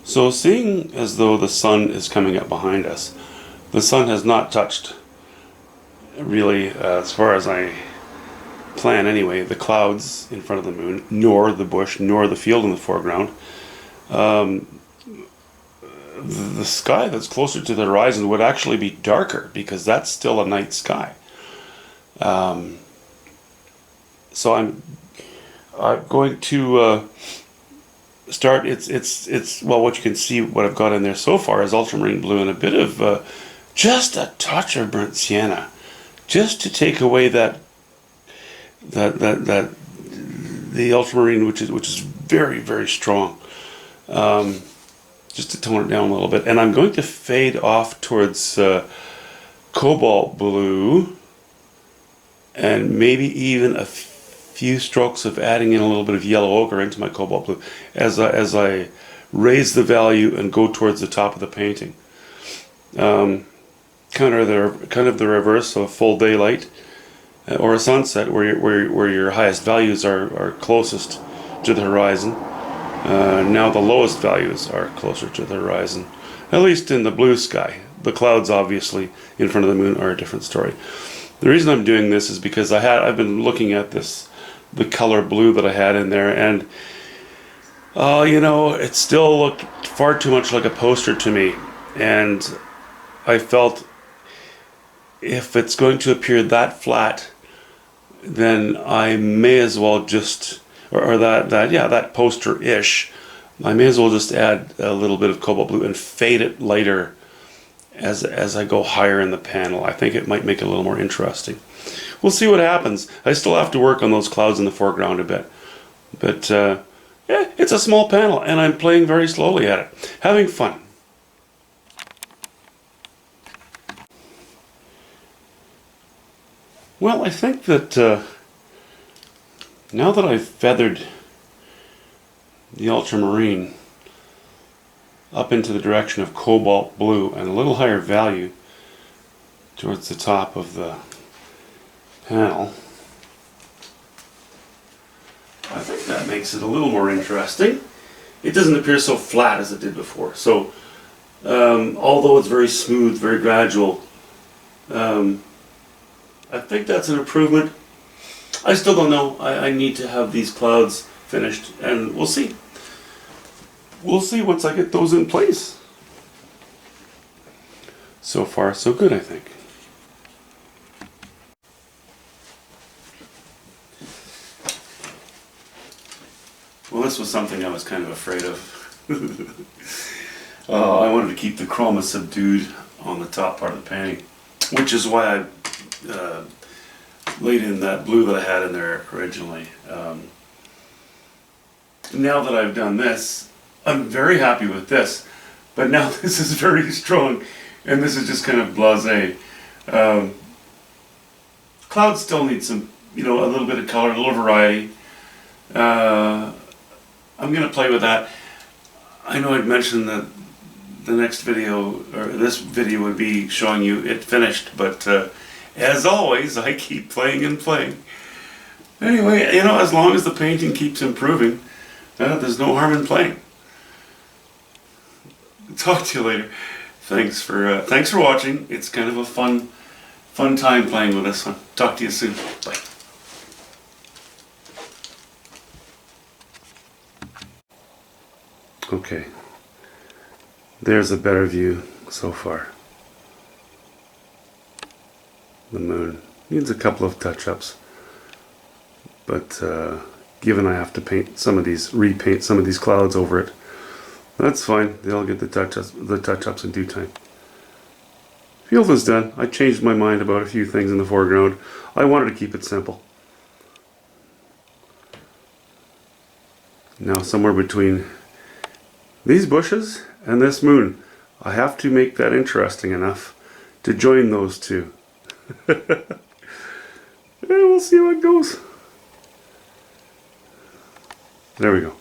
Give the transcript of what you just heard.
So seeing as though the sun is coming up behind us, the sun has not touched, really, as far as I plan anyway, the clouds in front of the moon, nor the bush, nor the field in the foreground. The sky that's closer to the horizon would actually be darker because that's still a night sky. So I'm going to start. It's well, what you can see, what I've got in there so far is ultramarine blue and a bit of just a touch of burnt sienna, just to take away that the ultramarine, which is very, very strong, just to tone it down a little bit. And I'm going to fade off towards cobalt blue, and maybe even a few strokes of adding in a little bit of yellow ochre into my cobalt blue as I raise the value and go towards the top of the painting. Kind of the reverse of full daylight or a sunset, where your highest values are closest to the horizon. Now the lowest values are closer to the horizon, at least in the blue sky. The clouds, obviously, in front of the moon are a different story. The reason I'm doing this is because I've been looking at the color blue that I had in there, and it still looked far too much like a poster to me, and I felt if it's going to appear that flat, then I may as well just, that poster-ish, I may as well just add a little bit of cobalt blue and fade it lighter as I go higher in the panel. I think it might make it a little more interesting. We'll see what happens. I still have to work on those clouds in the foreground a bit. But, it's a small panel, and I'm playing very slowly at it. Having fun. Well, I think that now that I've feathered the ultramarine up into the direction of cobalt blue and a little higher value towards the top of the panel, I think that makes it a little more interesting. It doesn't appear so flat as it did before. So, although it's very smooth, very gradual, I think that's an improvement. I still don't know. I need to have these clouds finished, and we'll see. We'll see once I get those in place. So far, so good, I think. Well, this was something I was kind of afraid of. I wanted to keep the chroma subdued on the top part of the painting, which is why I laid in that blue that I had in there originally. Now that I've done this, I'm very happy with this, but now this is very strong, and this is just kind of blasé. Clouds still need some, a little bit of color, a little variety. I'm going to play with that. I know I'd mentioned that the next video, or this video, would be showing you it finished, but as always, I keep playing and playing. Anyway, as long as the painting keeps improving, there's no harm in playing. Talk to you later. Thanks for watching. It's kind of a fun time playing with this one. Talk to you soon. Bye. Okay. There's a better view so far. The moon needs a couple of touch-ups, but given I have to repaint some of these clouds over it, that's fine. They'll get the touch-ups in due time. Field is done. I changed my mind about a few things in the foreground. I wanted to keep it simple. Now somewhere between these bushes and this moon, I have to make that interesting enough to join those two. We'll see how it goes. There we go.